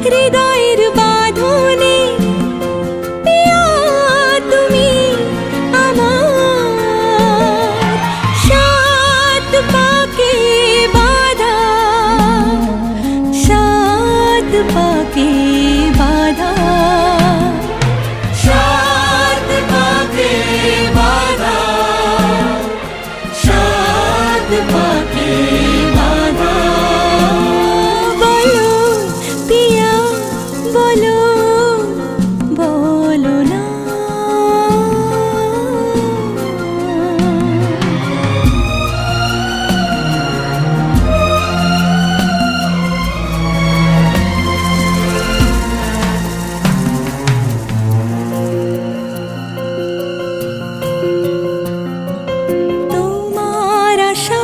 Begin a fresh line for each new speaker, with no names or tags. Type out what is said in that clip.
হৃদয়ের বাঁধনে পিয়া তুমি আমার, সাত পাকে বাঁধা, সাত পাকে বাঁধা,
সাত পাকে বাঁধা, সাত